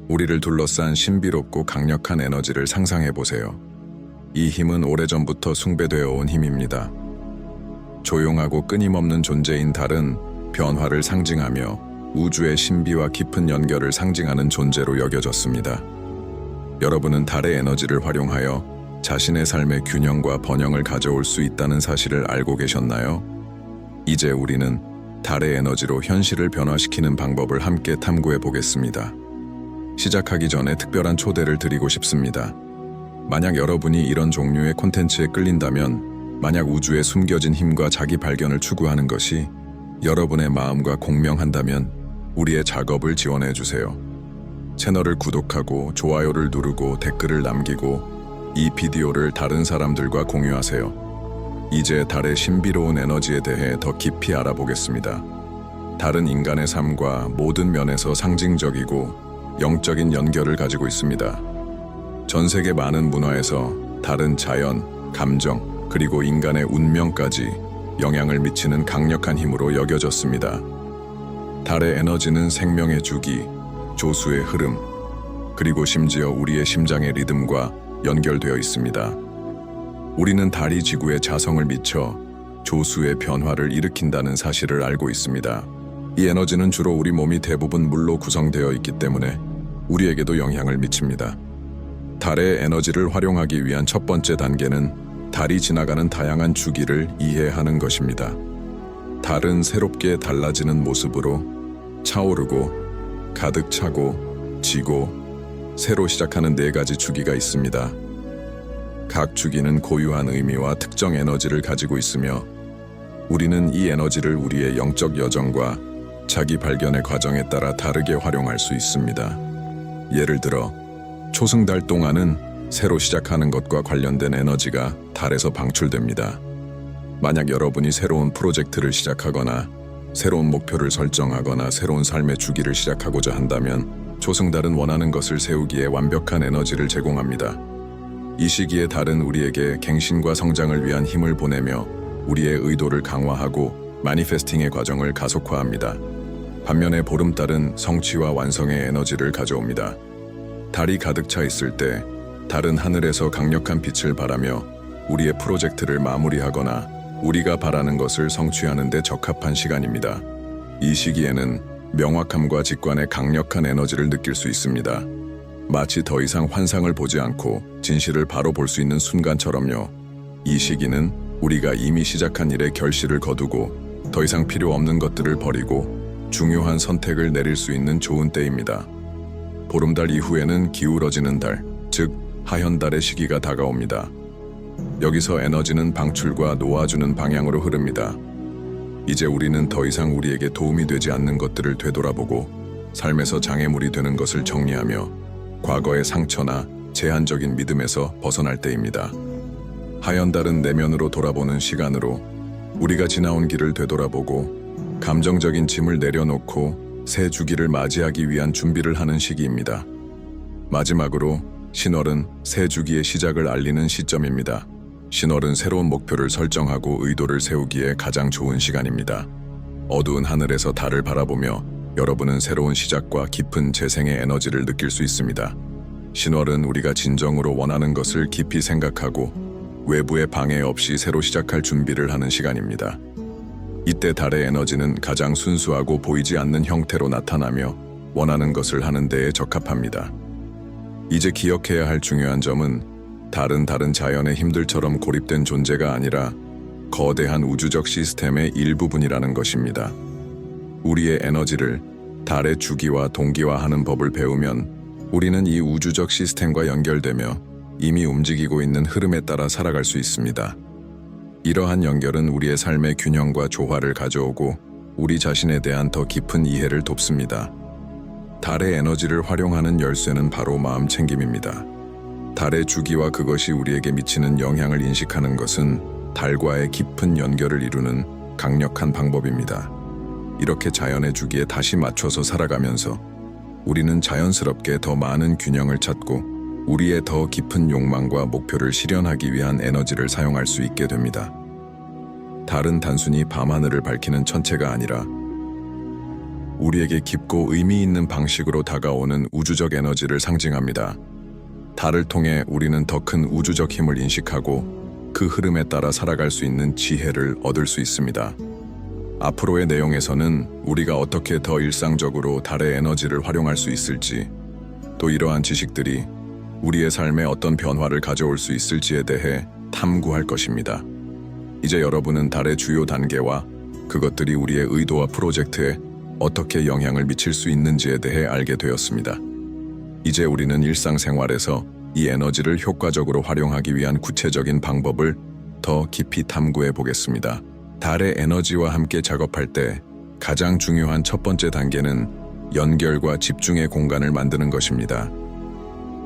우리를 둘러싼 신비롭고 강력한 에너지를 상상해 보세요. 이 힘은 오래전부터 숭배되어 온 힘입니다. 조용하고 끊임없는 존재인 달은 변화를 상징하며 우주의 신비와 깊은 연결을 상징하는 존재로 여겨졌습니다. 여러분은 달의 에너지를 활용하여 자신의 삶의 균형과 번영을 가져올 수 있다는 사실을 알고 계셨나요? 이제 우리는 달의 에너지로 현실을 변화시키는 방법을 함께 탐구해 보겠습니다. 시작하기 전에 특별한 초대를 드리고 싶습니다. 만약 여러분이 이런 종류의 콘텐츠에 끌린다면, 만약 우주의 숨겨진 힘과 자기 발견을 추구하는 것이 여러분의 마음과 공명한다면 우리의 작업을 지원해 주세요. 채널을 구독하고 좋아요를 누르고 댓글을 남기고 이 비디오를 다른 사람들과 공유하세요. 이제 달의 신비로운 에너지에 대해 더 깊이 알아보겠습니다. 달은 인간의 삶과 모든 면에서 상징적이고 영적인 연결을 가지고 있습니다. 전 세계 많은 문화에서 달은 자연, 감정, 그리고 인간의 운명까지 영향을 미치는 강력한 힘으로 여겨졌습니다. 달의 에너지는 생명의 주기, 조수의 흐름, 그리고 심지어 우리의 심장의 리듬과 연결되어 있습니다. 우리는 달이 지구의 자성을 미쳐 조수의 변화를 일으킨다는 사실을 알고 있습니다. 이 에너지는 주로 우리 몸이 대부분 물로 구성되어 있기 때문에 우리에게도 영향을 미칩니다. 달의 에너지를 활용하기 위한 첫 번째 단계는 달이 지나가는 다양한 주기를 이해하는 것입니다. 달은 새롭게 달라지는 모습으로 차오르고 가득 차고 지고 새로 시작하는 4가지 주기가 있습니다. 각 주기는 고유한 의미와 특정 에너지를 가지고 있으며 우리는 이 에너지를 우리의 영적 여정과 자기 발견의 과정에 따라 다르게 활용할 수 있습니다. 예를 들어 초승달 동안은 새로 시작하는 것과 관련된 에너지가 달에서 방출됩니다. 만약 여러분이 새로운 프로젝트를 시작하거나 새로운 목표를 설정하거나 새로운 삶의 주기를 시작하고자 한다면 초승달은 원하는 것을 세우기에 완벽한 에너지를 제공합니다. 이 시기에 달은 우리에게 갱신과 성장을 위한 힘을 보내며 우리의 의도를 강화하고 마니페스팅의 과정을 가속화합니다. 반면에 보름달은 성취와 완성의 에너지를 가져옵니다. 달이 가득 차 있을 때 달은 하늘에서 강력한 빛을 발하며 우리의 프로젝트를 마무리하거나 우리가 바라는 것을 성취하는 데 적합한 시간입니다. 이 시기에는 명확함과 직관의 강력한 에너지를 느낄 수 있습니다. 마치 더 이상 환상을 보지 않고 진실을 바로 볼 수 있는 순간처럼요. 이 시기는 우리가 이미 시작한 일에 결실을 거두고 더 이상 필요 없는 것들을 버리고 중요한 선택을 내릴 수 있는 좋은 때입니다. 보름달 이후에는 기울어지는 달, 즉 하현달의 시기가 다가옵니다. 여기서 에너지는 방출과 놓아주는 방향으로 흐릅니다. 이제 우리는 더 이상 우리에게 도움이 되지 않는 것들을 되돌아보고 삶에서 장애물이 되는 것을 정리하며 과거의 상처나 제한적인 믿음에서 벗어날 때입니다. 하현달은 내면으로 돌아보는 시간으로 우리가 지나온 길을 되돌아보고 감정적인 짐을 내려놓고 새 주기를 맞이하기 위한 준비를 하는 시기입니다. 마지막으로 신월은 새 주기의 시작을 알리는 시점입니다. 신월은 새로운 목표를 설정하고 의도를 세우기에 가장 좋은 시간입니다. 어두운 하늘에서 달을 바라보며 여러분은 새로운 시작과 깊은 재생의 에너지를 느낄 수 있습니다. 신월은 우리가 진정으로 원하는 것을 깊이 생각하고 외부의 방해 없이 새로 시작할 준비를 하는 시간입니다. 이때 달의 에너지는 가장 순수하고 보이지 않는 형태로 나타나며 원하는 것을 하는 데에 적합합니다. 이제 기억해야 할 중요한 점은 달은 다른 자연의 힘들처럼 고립된 존재가 아니라 거대한 우주적 시스템의 일부분이라는 것입니다. 우리의 에너지를 달의 주기와 동기화하는 법을 배우면 우리는 이 우주적 시스템과 연결되며 이미 움직이고 있는 흐름에 따라 살아갈 수 있습니다. 이러한 연결은 우리의 삶의 균형과 조화를 가져오고 우리 자신에 대한 더 깊은 이해를 돕습니다. 달의 에너지를 활용하는 열쇠는 바로 마음챙김입니다. 달의 주기와 그것이 우리에게 미치는 영향을 인식하는 것은 달과의 깊은 연결을 이루는 강력한 방법입니다. 이렇게 자연의 주기에 다시 맞춰서 살아가면서 우리는 자연스럽게 더 많은 균형을 찾고 우리의 더 깊은 욕망과 목표를 실현하기 위한 에너지를 사용할 수 있게 됩니다. 달은 단순히 밤하늘을 밝히는 천체가 아니라 우리에게 깊고 의미 있는 방식으로 다가오는 우주적 에너지를 상징합니다. 달을 통해 우리는 더 큰 우주적 힘을 인식하고 그 흐름에 따라 살아갈 수 있는 지혜를 얻을 수 있습니다. 앞으로의 내용에서는 우리가 어떻게 더 일상적으로 달의 에너지를 활용할 수 있을지, 또 이러한 지식들이 우리의 삶에 어떤 변화를 가져올 수 있을지에 대해 탐구할 것입니다. 이제 여러분은 달의 주요 단계와 그것들이 우리의 의도와 프로젝트에 어떻게 영향을 미칠 수 있는지에 대해 알게 되었습니다. 이제 우리는 일상생활에서 이 에너지를 효과적으로 활용하기 위한 구체적인 방법을 더 깊이 탐구해 보겠습니다. 달의 에너지와 함께 작업할 때 가장 중요한 첫 번째 단계는 연결과 집중의 공간을 만드는 것입니다.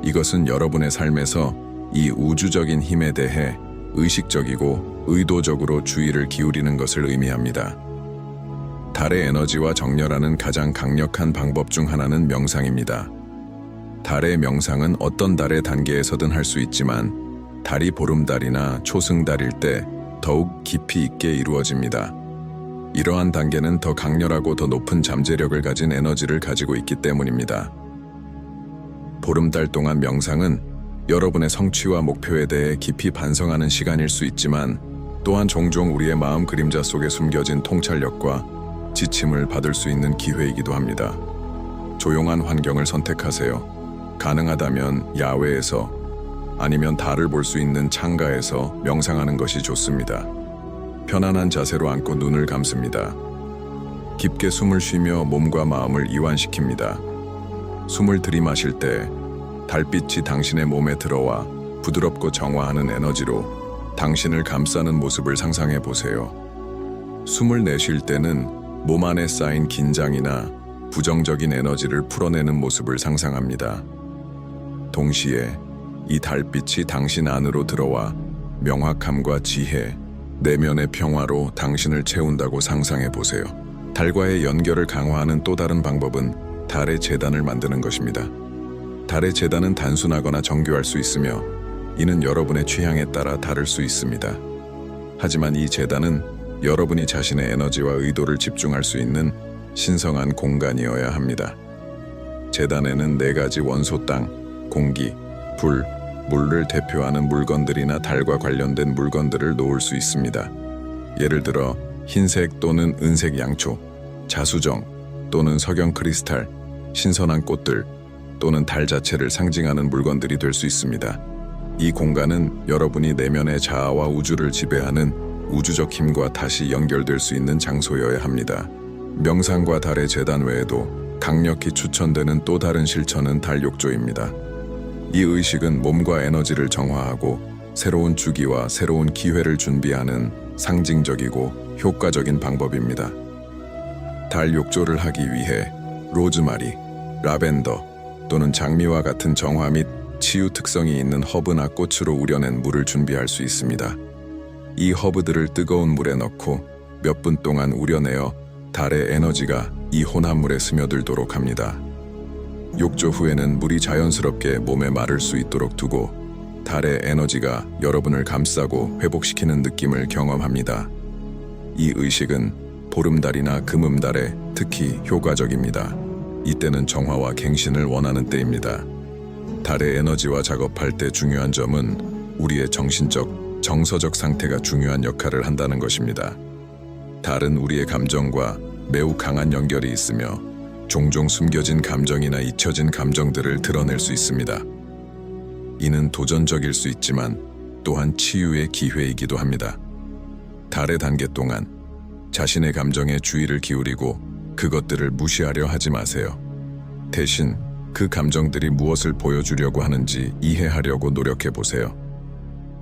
이것은 여러분의 삶에서 이 우주적인 힘에 대해 의식적이고 의도적으로 주의를 기울이는 것을 의미합니다. 달의 에너지와 정렬하는 가장 강력한 방법 중 하나는 명상입니다. 달의 명상은 어떤 달의 단계에서든 할 수 있지만 달이 보름달이나 초승달일 때 더욱 깊이 있게 이루어집니다. 이러한 단계는 더 강렬하고 더 높은 잠재력을 가진 에너지를 가지고 있기 때문입니다. 보름달 동안 명상은 여러분의 성취와 목표에 대해 깊이 반성하는 시간일 수 있지만 또한 종종 우리의 마음 그림자 속에 숨겨진 통찰력과 지침을 받을 수 있는 기회이기도 합니다. 조용한 환경을 선택하세요. 가능하다면 야외에서 아니면 달을 볼 수 있는 창가에서 명상하는 것이 좋습니다. 편안한 자세로 앉고 눈을 감습니다. 깊게 숨을 쉬며 몸과 마음을 이완시킵니다. 숨을 들이마실 때 달빛이 당신의 몸에 들어와 부드럽고 정화하는 에너지로 당신을 감싸는 모습을 상상해 보세요. 숨을 내쉴 때는 몸 안에 쌓인 긴장이나 부정적인 에너지를 풀어내는 모습을 상상합니다. 동시에 이 달빛이 당신 안으로 들어와 명확함과 지혜, 내면의 평화로 당신을 채운다고 상상해 보세요. 달과의 연결을 강화하는 또 다른 방법은 달의 제단을 만드는 것입니다. 달의 제단은 단순하거나 정교할 수 있으며 이는 여러분의 취향에 따라 다를 수 있습니다. 하지만 이 제단은 여러분이 자신의 에너지와 의도를 집중할 수 있는 신성한 공간이어야 합니다. 제단에는 4가지 원소 땅, 공기, 불, 물을 대표하는 물건들이나 달과 관련된 물건들을 놓을 수 있습니다. 예를 들어 흰색 또는 은색 양초, 자수정 또는 석영 크리스탈, 신선한 꽃들 또는 달 자체를 상징하는 물건들이 될 수 있습니다. 이 공간은 여러분이 내면의 자아와 우주를 지배하는 우주적 힘과 다시 연결될 수 있는 장소여야 합니다. 명상과 달의 제단 외에도 강력히 추천되는 또 다른 실천은 달 욕조입니다. 이 의식은 몸과 에너지를 정화하고 새로운 주기와 새로운 기회를 준비하는 상징적이고 효과적인 방법입니다. 달 욕조를 하기 위해 로즈마리, 라벤더 또는 장미와 같은 정화 및 치유 특성이 있는 허브나 꽃으로 우려낸 물을 준비할 수 있습니다. 이 허브들을 뜨거운 물에 넣고 몇 분 동안 우려내어 달의 에너지가 이 혼합물에 스며들도록 합니다. 욕조 후에는 물이 자연스럽게 몸에 마를 수 있도록 두고 달의 에너지가 여러분을 감싸고 회복시키는 느낌을 경험합니다. 이 의식은 보름달이나 금음달에 특히 효과적입니다. 이때는 정화와 갱신을 원하는 때입니다. 달의 에너지와 작업할 때 중요한 점은 우리의 정신적, 정서적 상태가 중요한 역할을 한다는 것입니다. 달은 우리의 감정과 매우 강한 연결이 있으며 종종 숨겨진 감정이나 잊혀진 감정들을 드러낼 수 있습니다. 이는 도전적일 수 있지만 또한 치유의 기회이기도 합니다. 달의 단계 동안 자신의 감정에 주의를 기울이고 그것들을 무시하려 하지 마세요. 대신 그 감정들이 무엇을 보여주려고 하는지 이해하려고 노력해 보세요.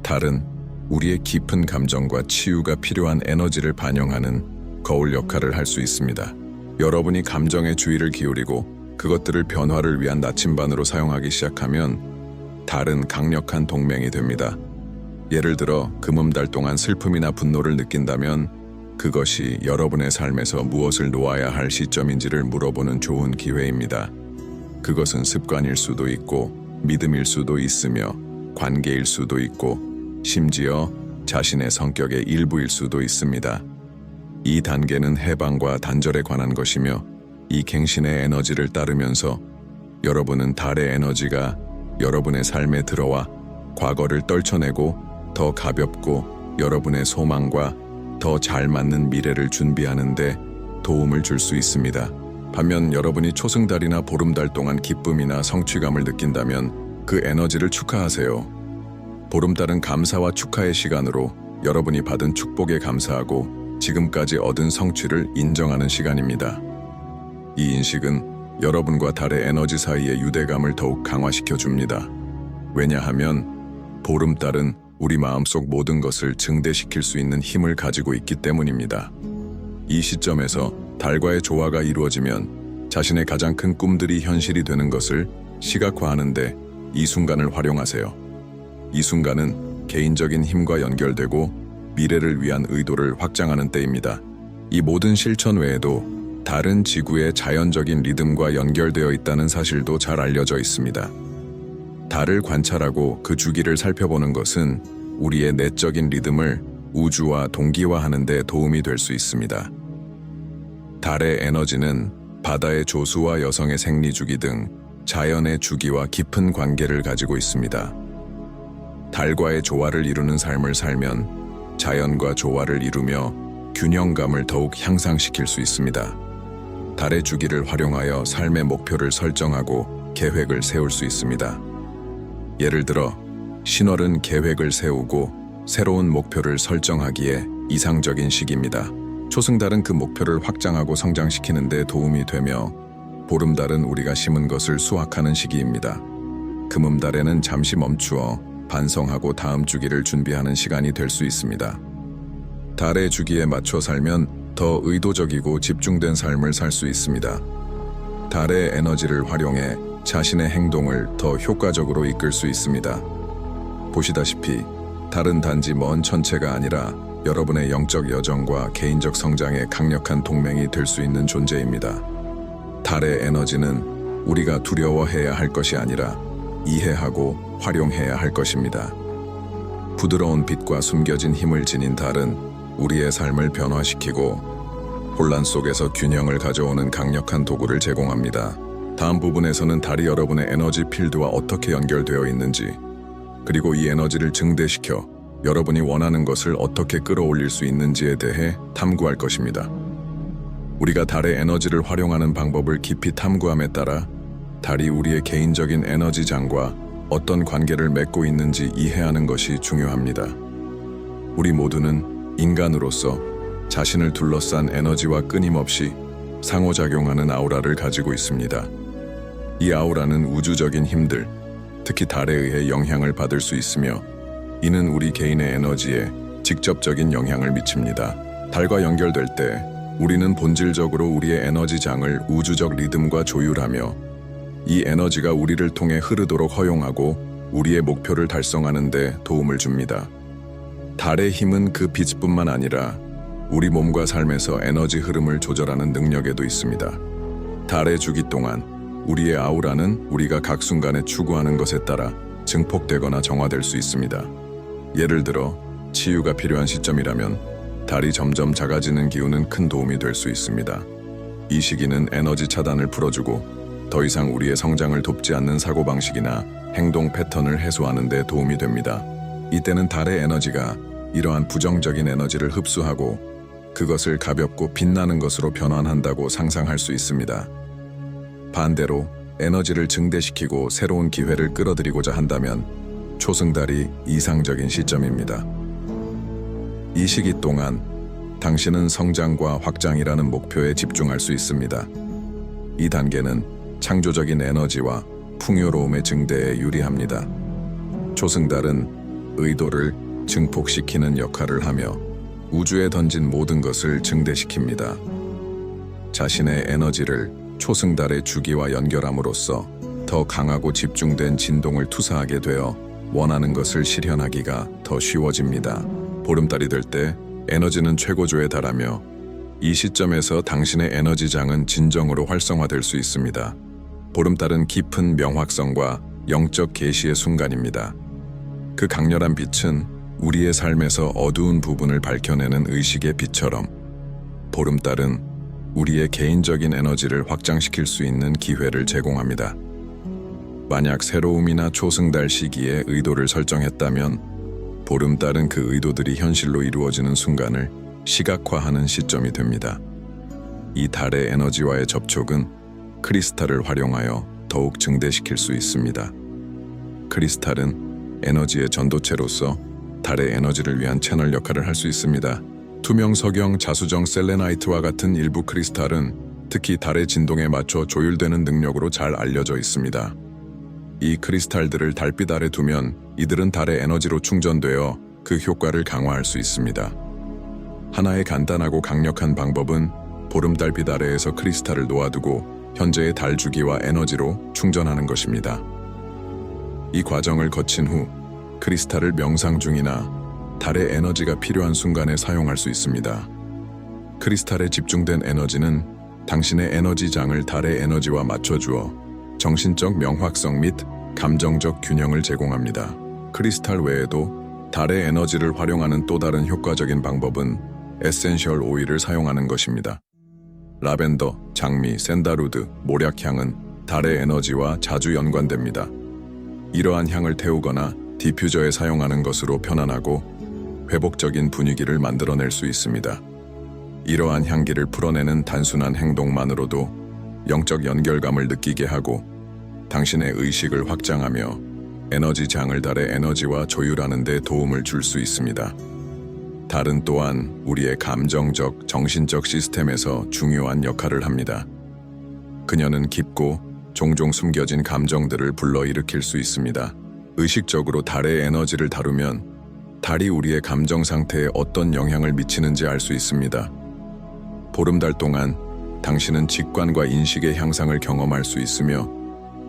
달은 우리의 깊은 감정과 치유가 필요한 에너지를 반영하는 거울 역할을 할 수 있습니다. 여러분이 감정에 주의를 기울이고 그것들을 변화를 위한 나침반으로 사용하기 시작하면 달은 강력한 동맹이 됩니다. 예를 들어 금음달 동안 슬픔이나 분노를 느낀다면 그것이 여러분의 삶에서 무엇을 놓아야 할 시점인지를 물어보는 좋은 기회입니다. 그것은 습관일 수도 있고 믿음일 수도 있으며 관계일 수도 있고 심지어 자신의 성격의 일부일 수도 있습니다. 이 단계는 해방과 단절에 관한 것이며 이 갱신의 에너지를 따르면서 여러분은 달의 에너지가 여러분의 삶에 들어와 과거를 떨쳐내고 더 가볍고 여러분의 소망과 더 잘 맞는 미래를 준비하는 데 도움을 줄 수 있습니다. 반면 여러분이 초승달이나 보름달 동안 기쁨이나 성취감을 느낀다면 그 에너지를 축하하세요. 보름달은 감사와 축하의 시간으로 여러분이 받은 축복에 감사하고 지금까지 얻은 성취를 인정하는 시간입니다. 이 인식은 여러분과 달의 에너지 사이의 유대감을 더욱 강화시켜 줍니다. 왜냐하면 보름달은 우리 마음속 모든 것을 증대시킬 수 있는 힘을 가지고 있기 때문입니다. 이 시점에서 달과의 조화가 이루어지면 자신의 가장 큰 꿈들이 현실이 되는 것을 시각화하는데 이 순간을 활용하세요. 이 순간은 개인적인 힘과 연결되고 미래를 위한 의도를 확장하는 때입니다. 이 모든 실천 외에도 달은 지구의 자연적인 리듬과 연결되어 있다는 사실도 잘 알려져 있습니다. 달을 관찰하고 그 주기를 살펴보는 것은 우리의 내적인 리듬을 우주와 동기화하는 데 도움이 될 수 있습니다. 달의 에너지는 바다의 조수와 여성의 생리주기 등 자연의 주기와 깊은 관계를 가지고 있습니다. 달과의 조화를 이루는 삶을 살면 자연과 조화를 이루며 균형감을 더욱 향상시킬 수 있습니다. 달의 주기를 활용하여 삶의 목표를 설정하고 계획을 세울 수 있습니다. 예를 들어 신월은 계획을 세우고 새로운 목표를 설정하기에 이상적인 시기입니다. 초승달은 그 목표를 확장하고 성장시키는 데 도움이 되며 보름달은 우리가 심은 것을 수확하는 시기입니다. 금음달에는 잠시 멈추어 반성하고 다음 주기를 준비하는 시간이 될 수 있습니다. 달의 주기에 맞춰 살면 더 의도적이고 집중된 삶을 살 수 있습니다. 달의 에너지를 활용해 자신의 행동을 더 효과적으로 이끌 수 있습니다. 보시다시피 달은 단지 먼 천체가 아니라 여러분의 영적 여정과 개인적 성장에 강력한 동맹이 될 수 있는 존재입니다. 달의 에너지는 우리가 두려워해야 할 것이 아니라 이해하고 활용해야 할 것입니다. 부드러운 빛과 숨겨진 힘을 지닌 달은 우리의 삶을 변화시키고 혼란 속에서 균형을 가져오는 강력한 도구를 제공합니다. 다음 부분에서는 달이 여러분의 에너지 필드와 어떻게 연결되어 있는지, 그리고 이 에너지를 증대시켜 여러분이 원하는 것을 어떻게 끌어올릴 수 있는지에 대해 탐구할 것입니다. 우리가 달의 에너지를 활용하는 방법을 깊이 탐구함에 따라 달이 우리의 개인적인 에너지장과 어떤 관계를 맺고 있는지 이해하는 것이 중요합니다. 우리 모두는 인간으로서 자신을 둘러싼 에너지와 끊임없이 상호작용하는 아우라를 가지고 있습니다. 이 아우라는 우주적인 힘들, 특히 달에 의해 영향을 받을 수 있으며 이는 우리 개인의 에너지에 직접적인 영향을 미칩니다. 달과 연결될 때 우리는 본질적으로 우리의 에너지장을 우주적 리듬과 조율하며 이 에너지가 우리를 통해 흐르도록 허용하고 우리의 목표를 달성하는 데 도움을 줍니다. 달의 힘은 그 빛뿐만 아니라 우리 몸과 삶에서 에너지 흐름을 조절하는 능력에도 있습니다. 달의 주기 동안 우리의 아우라는 우리가 각 순간에 추구하는 것에 따라 증폭되거나 정화될 수 있습니다. 예를 들어 치유가 필요한 시점이라면 달이 점점 작아지는 기운은 큰 도움이 될 수 있습니다. 이 시기는 에너지 차단을 풀어주고 더 이상 우리의 성장을 돕지 않는 사고방식이나 행동 패턴을 해소하는 데 도움이 됩니다. 이때는 달의 에너지가 이러한 부정적인 에너지를 흡수하고 그것을 가볍고 빛나는 것으로 변환한다고 상상할 수 있습니다. 반대로 에너지를 증대시키고 새로운 기회를 끌어들이고자 한다면 초승달이 이상적인 시점입니다. 이 시기 동안 당신은 성장과 확장이라는 목표에 집중할 수 있습니다. 이 단계는 창조적인 에너지와 풍요로움의 증대에 유리합니다. 초승달은 의도를 증폭시키는 역할을 하며 우주에 던진 모든 것을 증대시킵니다. 자신의 에너지를 초승달의 주기와 연결함으로써 더 강하고 집중된 진동을 투사하게 되어 원하는 것을 실현하기가 더 쉬워집니다. 보름달이 될 때 에너지는 최고조에 달하며 이 시점에서 당신의 에너지장은 진정으로 활성화될 수 있습니다. 보름달은 깊은 명확성과 영적 계시의 순간입니다. 그 강렬한 빛은 우리의 삶에서 어두운 부분을 밝혀내는 의식의 빛처럼 보름달은 우리의 개인적인 에너지를 확장시킬 수 있는 기회를 제공합니다. 만약 새로움이나 초승달 시기에 의도를 설정했다면 보름달은 그 의도들이 현실로 이루어지는 순간을 시각화하는 시점이 됩니다. 이 달의 에너지와의 접촉은 크리스탈을 활용하여 더욱 증대시킬 수 있습니다. 크리스탈은 에너지의 전도체로서 달의 에너지를 위한 채널 역할을 할 수 있습니다. 투명 석영, 자수정, 셀레나이트와 같은 일부 크리스탈은 특히 달의 진동에 맞춰 조율되는 능력으로 잘 알려져 있습니다. 이 크리스탈들을 달빛 아래 두면 이들은 달의 에너지로 충전되어 그 효과를 강화할 수 있습니다. 하나의 간단하고 강력한 방법은 보름달빛 아래에서 크리스탈을 놓아두고 현재의 달 주기와 에너지로 충전하는 것입니다. 이 과정을 거친 후 크리스탈을 명상 중이나 달의 에너지가 필요한 순간에 사용할 수 있습니다. 크리스탈에 집중된 에너지는 당신의 에너지장을 달의 에너지와 맞춰주어 정신적 명확성 및 감정적 균형을 제공합니다. 크리스탈 외에도 달의 에너지를 활용하는 또 다른 효과적인 방법은 에센셜 오일을 사용하는 것입니다. 라벤더, 장미, 샌다루드, 모략향은 달의 에너지와 자주 연관됩니다. 이러한 향을 태우거나 디퓨저에 사용하는 것으로 편안하고 회복적인 분위기를 만들어낼 수 있습니다. 이러한 향기를 풀어내는 단순한 행동만으로도 영적 연결감을 느끼게 하고 당신의 의식을 확장하며 에너지장을 달의 에너지와 조율하는 데 도움을 줄 수 있습니다. 달은 또한 우리의 감정적, 정신적 시스템에서 중요한 역할을 합니다. 그녀는 깊고 종종 숨겨진 감정들을 불러일으킬 수 있습니다. 의식적으로 달의 에너지를 다루면 달이 우리의 감정 상태에 어떤 영향을 미치는지 알 수 있습니다. 보름달 동안 당신은 직관과 인식의 향상을 경험할 수 있으며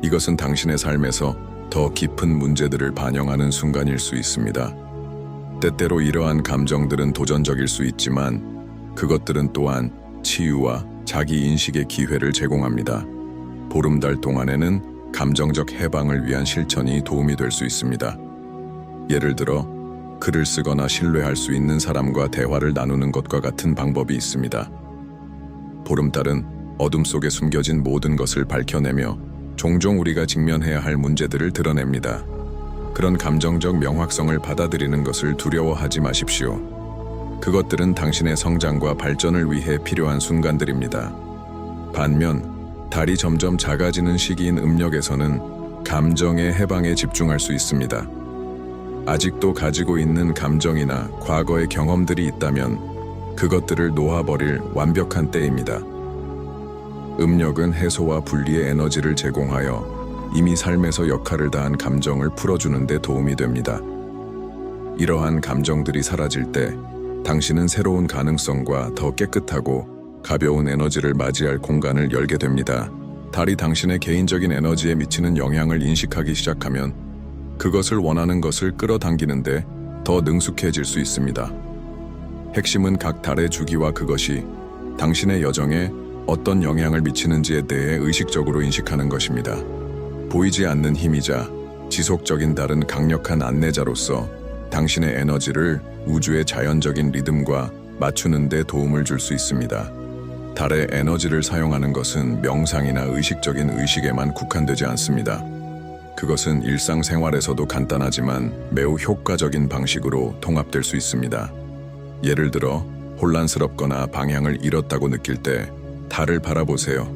이것은 당신의 삶에서 더 깊은 문제들을 반영하는 순간일 수 있습니다. 때때로 이러한 감정들은 도전적일 수 있지만 그것들은 또한 치유와 자기 인식의 기회를 제공합니다. 보름달 동안에는 감정적 해방을 위한 실천이 도움이 될 수 있습니다. 예를 들어 글을 쓰거나 신뢰할 수 있는 사람과 대화를 나누는 것과 같은 방법이 있습니다. 보름달은 어둠 속에 숨겨진 모든 것을 밝혀내며 종종 우리가 직면해야 할 문제들을 드러냅니다. 그런 감정적 명확성을 받아들이는 것을 두려워하지 마십시오. 그것들은 당신의 성장과 발전을 위해 필요한 순간들입니다. 반면 달이 점점 작아지는 시기인 음력에서는 감정의 해방에 집중할 수 있습니다. 아직도 가지고 있는 감정이나 과거의 경험들이 있다면 그것들을 놓아버릴 완벽한 때입니다. 음력은 해소와 분리의 에너지를 제공하여 이미 삶에서 역할을 다한 감정을 풀어주는 데 도움이 됩니다. 이러한 감정들이 사라질 때 당신은 새로운 가능성과 더 깨끗하고 가벼운 에너지를 맞이할 공간을 열게 됩니다. 달이 당신의 개인적인 에너지에 미치는 영향을 인식하기 시작하면 그것을 원하는 것을 끌어당기는데 더 능숙해질 수 있습니다. 핵심은 각 달의 주기와 그것이 당신의 여정에 어떤 영향을 미치는지에 대해 의식적으로 인식하는 것입니다. 보이지 않는 힘이자 지속적인 달은 강력한 안내자로서 당신의 에너지를 우주의 자연적인 리듬과 맞추는 데 도움을 줄 수 있습니다. 달의 에너지를 사용하는 것은 명상이나 의식적인 의식에만 국한되지 않습니다. 그것은 일상생활에서도 간단하지만 매우 효과적인 방식으로 통합될 수 있습니다. 예를 들어 혼란스럽거나 방향을 잃었다고 느낄 때 달을 바라보세요.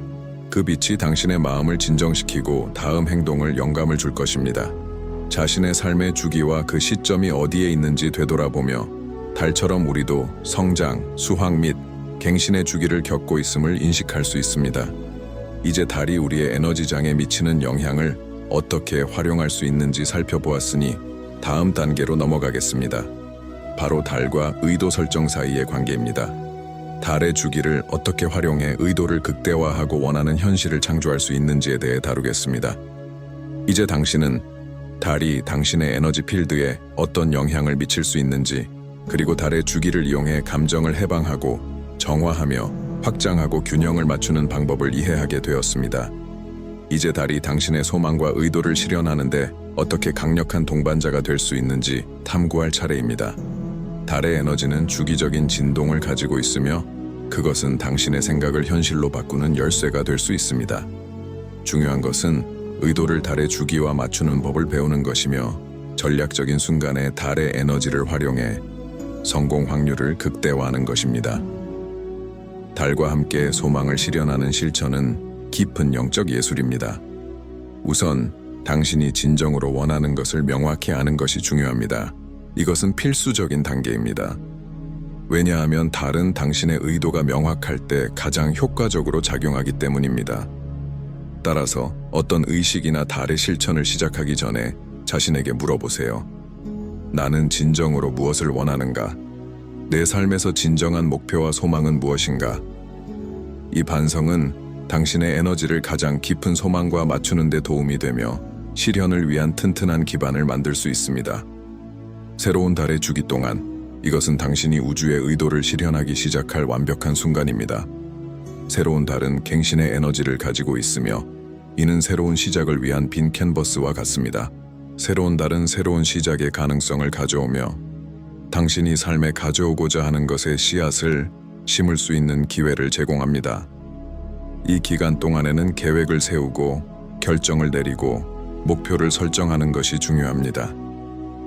그 빛이 당신의 마음을 진정시키고 다음 행동을 영감을 줄 것입니다. 자신의 삶의 주기와 그 시점이 어디에 있는지 되돌아보며 달처럼 우리도 성장, 수확 및 갱신의 주기를 겪고 있음을 인식할 수 있습니다. 이제 달이 우리의 에너지장에 미치는 영향을 어떻게 활용할 수 있는지 살펴보았으니 다음 단계로 넘어가겠습니다. 바로 달과 의도 설정 사이의 관계입니다. 달의 주기를 어떻게 활용해 의도를 극대화하고 원하는 현실을 창조할 수 있는지에 대해 다루겠습니다. 이제 당신은 달이 당신의 에너지 필드에 어떤 영향을 미칠 수 있는지, 그리고 달의 주기를 이용해 감정을 해방하고 정화하며 확장하고 균형을 맞추는 방법을 이해하게 되었습니다. 이제 달이 당신의 소망과 의도를 실현하는데 어떻게 강력한 동반자가 될 수 있는지 탐구할 차례입니다. 달의 에너지는 주기적인 진동을 가지고 있으며 그것은 당신의 생각을 현실로 바꾸는 열쇠가 될 수 있습니다. 중요한 것은 의도를 달의 주기와 맞추는 법을 배우는 것이며 전략적인 순간에 달의 에너지를 활용해 성공 확률을 극대화하는 것입니다. 달과 함께 소망을 실현하는 실천은 깊은 영적 예술입니다. 우선 당신이 진정으로 원하는 것을 명확히 아는 것이 중요합니다. 이것은 필수적인 단계입니다. 왜냐하면 달은 당신의 의도가 명확할 때 가장 효과적으로 작용하기 때문입니다. 따라서 어떤 의식이나 달의 실천을 시작하기 전에 자신에게 물어보세요. 나는 진정으로 무엇을 원하는가? 내 삶에서 진정한 목표와 소망은 무엇인가? 이 반성은 당신의 에너지를 가장 깊은 소망과 맞추는 데 도움이 되며 실현을 위한 튼튼한 기반을 만들 수 있습니다. 새로운 달의 주기 동안 이것은 당신이 우주의 의도를 실현하기 시작할 완벽한 순간입니다. 새로운 달은 갱신의 에너지를 가지고 있으며 이는 새로운 시작을 위한 빈 캔버스와 같습니다. 새로운 달은 새로운 시작의 가능성을 가져오며 당신이 삶에 가져오고자 하는 것의 씨앗을 심을 수 있는 기회를 제공합니다. 이 기간 동안에는 계획을 세우고 결정을 내리고 목표를 설정하는 것이 중요합니다.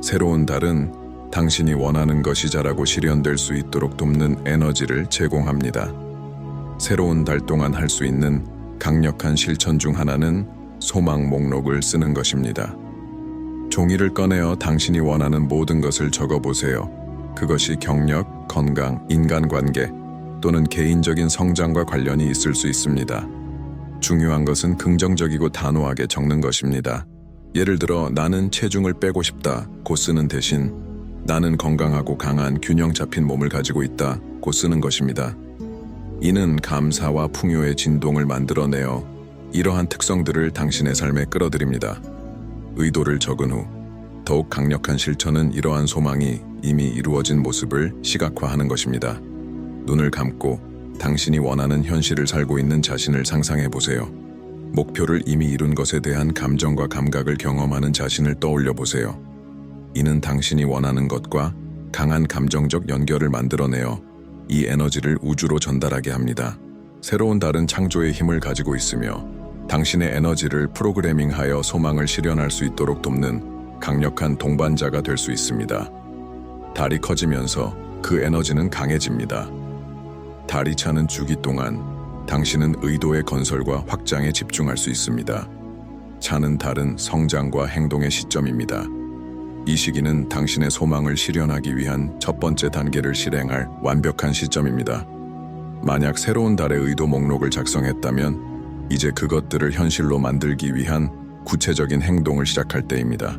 새로운 달은 당신이 원하는 것이 자라고 실현될 수 있도록 돕는 에너지를 제공합니다. 새로운 달 동안 할 수 있는 강력한 실천 중 하나는 소망 목록을 쓰는 것입니다. 종이를 꺼내어 당신이 원하는 모든 것을 적어보세요. 그것이 경력, 건강, 인간관계 또는 개인적인 성장과 관련이 있을 수 있습니다. 중요한 것은 긍정적이고 단호하게 적는 것입니다. 예를 들어 나는 체중을 빼고 싶다 고 쓰는 대신 나는 건강하고 강한 균형 잡힌 몸을 가지고 있다 고 쓰는 것입니다. 이는 감사와 풍요의 진동을 만들어내어 이러한 특성들을 당신의 삶에 끌어들입니다. 의도를 적은 후 더욱 강력한 실천은 이러한 소망이 이미 이루어진 모습을 시각화하는 것입니다. 눈을 감고 당신이 원하는 현실을 살고 있는 자신을 상상해 보세요. 목표를 이미 이룬 것에 대한 감정과 감각을 경험하는 자신을 떠올려 보세요. 이는 당신이 원하는 것과 강한 감정적 연결을 만들어내어 이 에너지를 우주로 전달하게 합니다. 새로운 달은 창조의 힘을 가지고 있으며 당신의 에너지를 프로그래밍하여 소망을 실현할 수 있도록 돕는 강력한 동반자가 될 수 있습니다. 달이 커지면서 그 에너지는 강해집니다. 달이 차는 주기 동안 당신은 의도의 건설과 확장에 집중할 수 있습니다. 차는 달은 성장과 행동의 시점입니다. 이 시기는 당신의 소망을 실현하기 위한 첫 번째 단계를 실행할 완벽한 시점입니다. 만약 새로운 달의 의도 목록을 작성했다면 이제 그것들을 현실로 만들기 위한 구체적인 행동을 시작할 때입니다.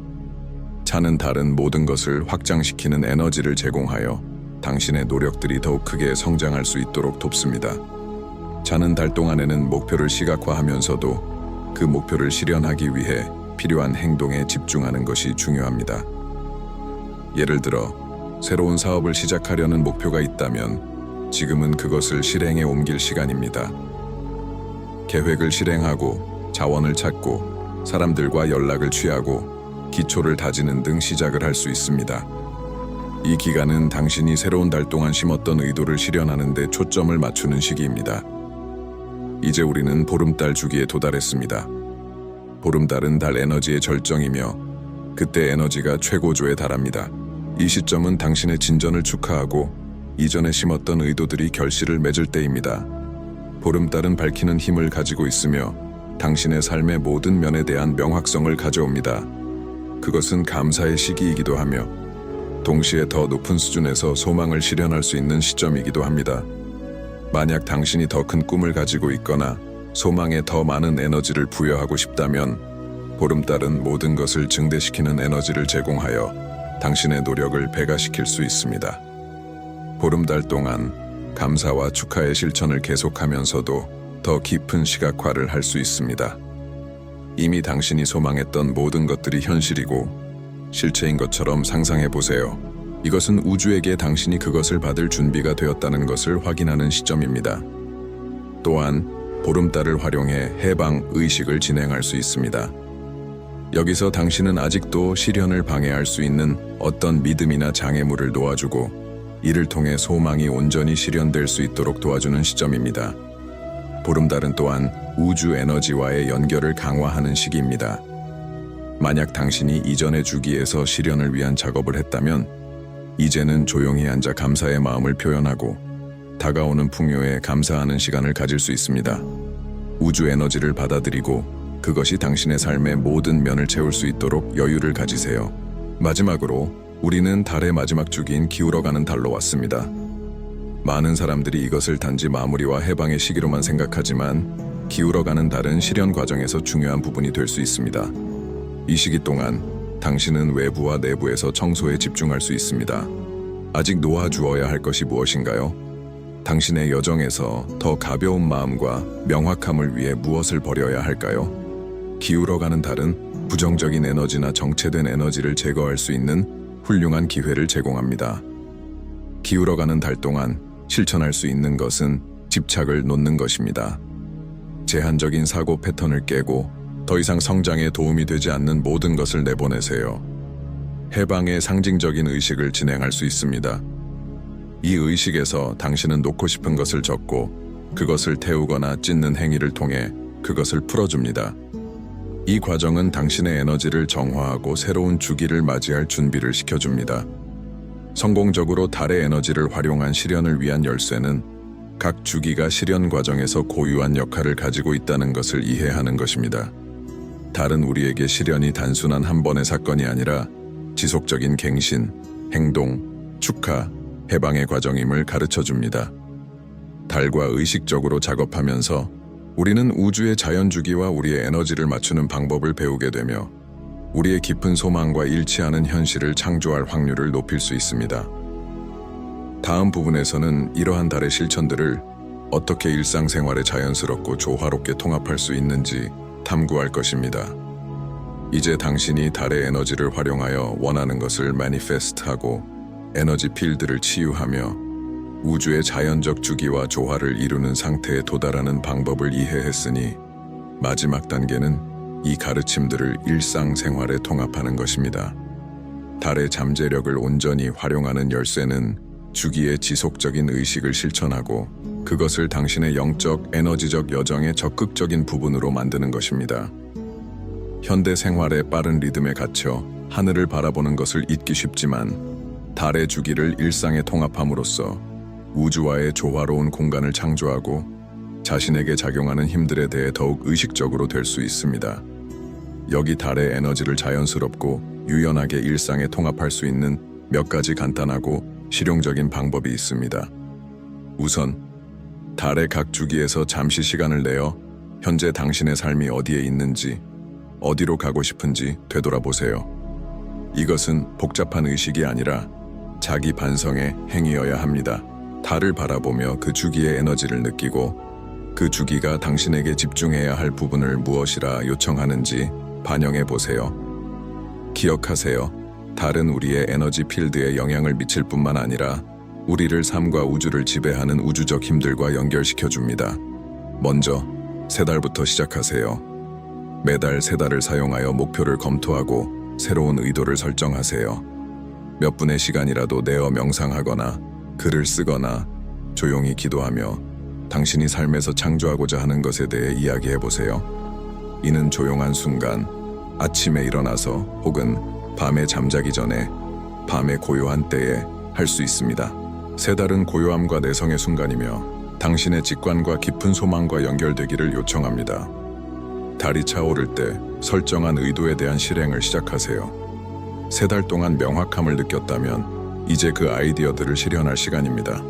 차는 달은 모든 것을 확장시키는 에너지를 제공하여 당신의 노력들이 더욱 크게 성장할 수 있도록 돕습니다. 차는 달 동안에는 목표를 시각화하면서도 그 목표를 실현하기 위해 필요한 행동에 집중하는 것이 중요합니다. 예를 들어 새로운 사업을 시작하려는 목표가 있다면 지금은 그것을 실행에 옮길 시간입니다. 계획을 실행하고 자원을 찾고 사람들과 연락을 취하고 기초를 다지는 등 시작을 할 수 있습니다. 이 기간은 당신이 새로운 달 동안 심었던 의도를 실현하는 데 초점을 맞추는 시기입니다. 이제 우리는 보름달 주기에 도달했습니다. 보름달은 달 에너지의 절정이며 그때 에너지가 최고조에 달합니다. 이 시점은 당신의 진전을 축하하고 이전에 심었던 의도들이 결실을 맺을 때입니다. 보름달은 밝히는 힘을 가지고 있으며 당신의 삶의 모든 면에 대한 명확성을 가져옵니다. 그것은 감사의 시기이기도 하며 동시에 더 높은 수준에서 소망을 실현할 수 있는 시점이기도 합니다. 만약 당신이 더 큰 꿈을 가지고 있거나 소망에 더 많은 에너지를 부여하고 싶다면 보름달은 모든 것을 증대시키는 에너지를 제공하여 당신의 노력을 배가시킬 수 있습니다. 보름달 동안 감사와 축하의 실천을 계속하면서도 더 깊은 시각화를 할 수 있습니다. 이미 당신이 소망했던 모든 것들이 현실이고 실체인 것처럼 상상해 보세요. 이것은 우주에게 당신이 그것을 받을 준비가 되었다는 것을 확인하는 시점입니다. 또한 보름달을 활용해 해방 의식을 진행할 수 있습니다. 여기서 당신은 아직도 실현을 방해할 수 있는 어떤 믿음이나 장애물을 놓아주고 이를 통해 소망이 온전히 실현될 수 있도록 도와주는 시점입니다. 보름달은 또한 우주 에너지와의 연결을 강화하는 시기입니다. 만약 당신이 이전의 주기에서 실현을 위한 작업을 했다면 이제는 조용히 앉아 감사의 마음을 표현하고 다가오는 풍요에 감사하는 시간을 가질 수 있습니다. 우주 에너지를 받아들이고 그것이 당신의 삶의 모든 면을 채울 수 있도록 여유를 가지세요. 마지막으로 우리는 달의 마지막 주기인 기울어가는 달로 왔습니다. 많은 사람들이 이것을 단지 마무리와 해방의 시기로만 생각하지만 기울어가는 달은 실현 과정에서 중요한 부분이 될 수 있습니다. 이 시기 동안 당신은 외부와 내부에서 청소에 집중할 수 있습니다. 아직 놓아주어야 할 것이 무엇인가요? 당신의 여정에서 더 가벼운 마음과 명확함을 위해 무엇을 버려야 할까요? 기울어가는 달은 부정적인 에너지나 정체된 에너지를 제거할 수 있는 훌륭한 기회를 제공합니다. 기울어가는 달 동안 실천할 수 있는 것은 집착을 놓는 것입니다. 제한적인 사고 패턴을 깨고 더 이상 성장에 도움이 되지 않는 모든 것을 내보내세요. 해방의 상징적인 의식을 진행할 수 있습니다. 이 의식에서 당신은 놓고 싶은 것을 적고 그것을 태우거나 찢는 행위를 통해 그것을 풀어줍니다. 이 과정은 당신의 에너지를 정화하고 새로운 주기를 맞이할 준비를 시켜줍니다. 성공적으로 달의 에너지를 활용한 실현을 위한 열쇠는 각 주기가 실현 과정에서 고유한 역할을 가지고 있다는 것을 이해하는 것입니다. 달은 우리에게 실현이 단순한 한 번의 사건이 아니라 지속적인 갱신, 행동, 축하, 해방의 과정임을 가르쳐 줍니다. 달과 의식적으로 작업하면서 우리는 우주의 자연주기와 우리의 에너지를 맞추는 방법을 배우게 되며 우리의 깊은 소망과 일치하는 현실을 창조할 확률을 높일 수 있습니다. 다음 부분에서는 이러한 달의 실천들을 어떻게 일상생활에 자연스럽고 조화롭게 통합할 수 있는지 탐구할 것입니다. 이제 당신이 달의 에너지를 활용하여 원하는 것을 매니페스트하고 에너지 필드를 치유하며 우주의 자연적 주기와 조화를 이루는 상태에 도달하는 방법을 이해했으니 마지막 단계는 이 가르침들을 일상생활에 통합하는 것입니다. 달의 잠재력을 온전히 활용하는 열쇠는 주기의 지속적인 의식을 실천하고 그것을 당신의 영적, 에너지적 여정의 적극적인 부분으로 만드는 것입니다. 현대 생활의 빠른 리듬에 갇혀 하늘을 바라보는 것을 잊기 쉽지만 달의 주기를 일상에 통합함으로써 우주와의 조화로운 공간을 창조하고 자신에게 작용하는 힘들에 대해 더욱 의식적으로 될 수 있습니다. 여기 달의 에너지를 자연스럽고 유연하게 일상에 통합할 수 있는 몇 가지 간단하고 실용적인 방법이 있습니다. 우선 달의 각 주기에서 잠시 시간을 내어 현재 당신의 삶이 어디에 있는지, 어디로 가고 싶은지 되돌아보세요. 이것은 복잡한 의식이 아니라 자기 반성의 행위여야 합니다. 달을 바라보며 그 주기의 에너지를 느끼고 그 주기가 당신에게 집중해야 할 부분을 무엇이라 요청하는지 반영해 보세요. 기억하세요. 달은 우리의 에너지 필드에 영향을 미칠 뿐만 아니라 우리를 삶과 우주를 지배하는 우주적 힘들과 연결시켜 줍니다. 먼저 세 달부터 시작하세요. 매달 3달을 사용하여 목표를 검토하고 새로운 의도를 설정하세요. 몇 분의 시간이라도 내어 명상하거나 글을 쓰거나 조용히 기도하며 당신이 삶에서 창조하고자 하는 것에 대해 이야기해 보세요. 이는 조용한 순간, 아침에 일어나서 혹은 밤에 잠자기 전에, 밤의 고요한 때에 할 수 있습니다. 3달은 고요함과 내성의 순간이며 당신의 직관과 깊은 소망과 연결되기를 요청합니다. 달이 차오를 때 설정한 의도에 대한 실행을 시작하세요. 3달 동안 명확함을 느꼈다면 이제 그 아이디어들을 실현할 시간입니다.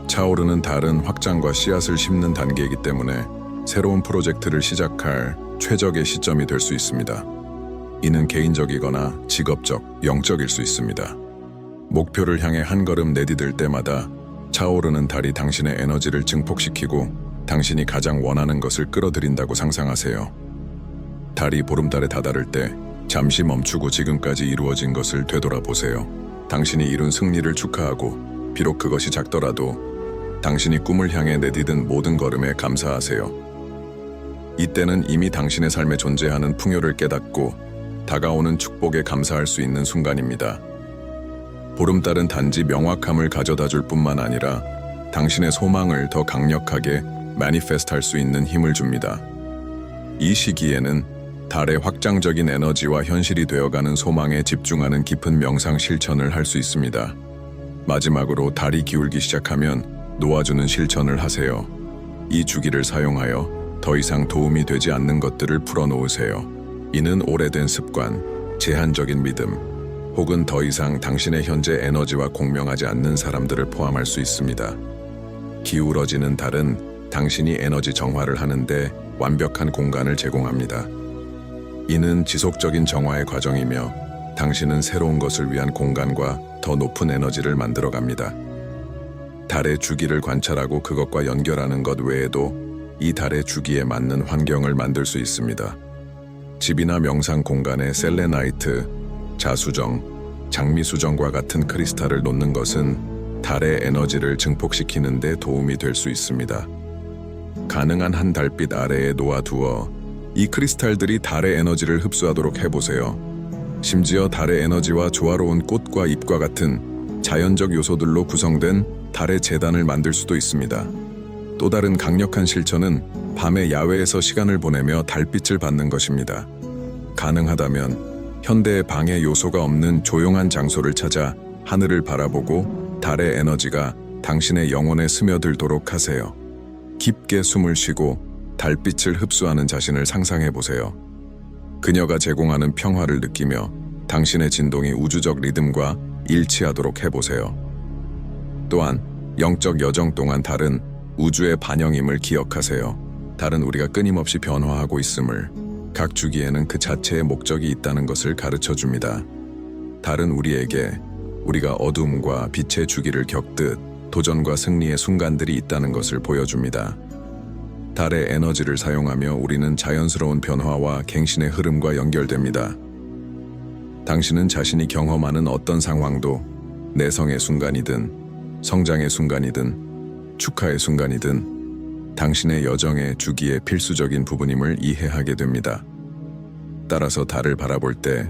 차오르는 달은 확장과 씨앗을 심는 단계이기 때문에 새로운 프로젝트를 시작할 최적의 시점이 될 수 있습니다. 이는 개인적이거나 직업적, 영적일 수 있습니다. 목표를 향해 한 걸음 내디딜 때마다 차오르는 달이 당신의 에너지를 증폭시키고 당신이 가장 원하는 것을 끌어들인다고 상상하세요. 달이 보름달에 다다를 때 잠시 멈추고 지금까지 이루어진 것을 되돌아보세요. 당신이 이룬 승리를 축하하고 비록 그것이 작더라도 당신이 꿈을 향해 내디딘 모든 걸음에 감사하세요. 이때는 이미 당신의 삶에 존재하는 풍요를 깨닫고 다가오는 축복에 감사할 수 있는 순간입니다. 보름달은 단지 명확함을 가져다 줄 뿐만 아니라 당신의 소망을 더 강력하게 매니페스트할 수 있는 힘을 줍니다. 이 시기에는 달의 확장적인 에너지와 현실이 되어가는 소망에 집중하는 깊은 명상 실천을 할 수 있습니다. 마지막으로 달이 기울기 시작하면 놓아주는 실천을 하세요. 이 주기를 사용하여 더 이상 도움이 되지 않는 것들을 풀어놓으세요. 이는 오래된 습관, 제한적인 믿음, 혹은 더 이상 당신의 현재 에너지와 공명하지 않는 사람들을 포함할 수 있습니다. 기울어지는 달은 당신이 에너지 정화를 하는데 완벽한 공간을 제공합니다. 이는 지속적인 정화의 과정이며 당신은 새로운 것을 위한 공간과 더 높은 에너지를 만들어갑니다. 달의 주기를 관찰하고 그것과 연결하는 것 외에도 이 달의 주기에 맞는 환경을 만들 수 있습니다. 집이나 명상 공간에 셀레나이트, 자수정, 장미수정과 같은 크리스탈을 놓는 것은 달의 에너지를 증폭시키는 데 도움이 될 수 있습니다. 가능한 한 달빛 아래에 놓아두어 이 크리스탈들이 달의 에너지를 흡수하도록 해보세요. 심지어 달의 에너지와 조화로운 꽃과 잎과 같은 자연적 요소들로 구성된 달의 재단을 만들 수도 있습니다. 또 다른 강력한 실천은 밤에 야외에서 시간을 보내며 달빛을 받는 것입니다. 가능하다면 현대의 방해 요소가 없는 조용한 장소를 찾아 하늘을 바라보고 달의 에너지가 당신의 영혼에 스며들도록 하세요. 깊게 숨을 쉬고 달빛을 흡수하는 자신을 상상해 보세요. 그녀가 제공하는 평화를 느끼며 당신의 진동이 우주적 리듬과 일치하도록 해보세요. 또한 영적 여정 동안 달은 우주의 반영임을 기억하세요. 달은 우리가 끊임없이 변화하고 있음을, 각 주기에는 그 자체의 목적이 있다는 것을 가르쳐 줍니다. 달은 우리에게 우리가 어둠과 빛의 주기를 겪듯 도전과 승리의 순간들이 있다는 것을 보여줍니다. 달의 에너지를 사용하며 우리는 자연스러운 변화와 갱신의 흐름과 연결됩니다. 당신은 자신이 경험하는 어떤 상황도 내성의 순간이든 성장의 순간이든 축하의 순간이든 당신의 여정의 주기의 필수적인 부분임을 이해하게 됩니다. 따라서 달을 바라볼 때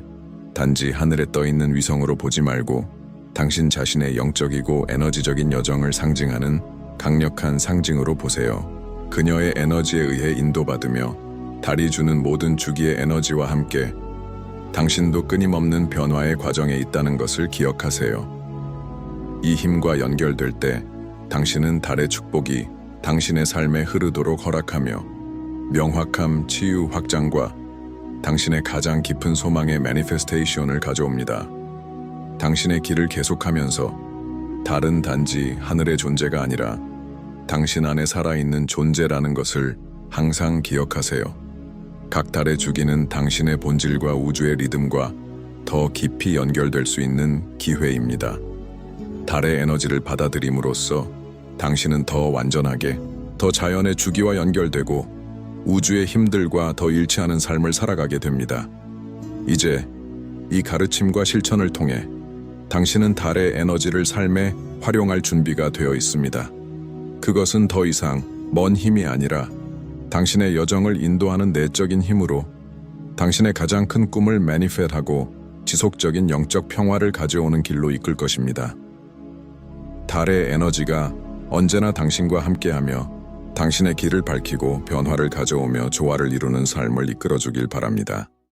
단지 하늘에 떠 있는 위성으로 보지 말고 당신 자신의 영적이고 에너지적인 여정을 상징하는 강력한 상징으로 보세요. 그녀의 에너지에 의해 인도받으며 달이 주는 모든 주기의 에너지와 함께 당신도 끊임없는 변화의 과정에 있다는 것을 기억하세요. 이 힘과 연결될 때 당신은 달의 축복이 당신의 삶에 흐르도록 허락하며 명확함, 치유, 확장과 당신의 가장 깊은 소망의 매니페스테이션을 가져옵니다. 당신의 길을 계속하면서 달은 단지 하늘의 존재가 아니라 당신 안에 살아있는 존재라는 것을 항상 기억하세요. 각 달의 주기는 당신의 본질과 우주의 리듬과 더 깊이 연결될 수 있는 기회입니다. 달의 에너지를 받아들임으로써 당신은 더 완전하게, 더 자연의 주기와 연결되고 우주의 힘들과 더 일치하는 삶을 살아가게 됩니다. 이제 이 가르침과 실천을 통해 당신은 달의 에너지를 삶에 활용할 준비가 되어 있습니다. 그것은 더 이상 먼 힘이 아니라 당신의 여정을 인도하는 내적인 힘으로 당신의 가장 큰 꿈을 매니페트하고 지속적인 영적 평화를 가져오는 길로 이끌 것입니다. 달의 에너지가 언제나 당신과 함께하며 당신의 길을 밝히고 변화를 가져오며 조화를 이루는 삶을 이끌어주길 바랍니다.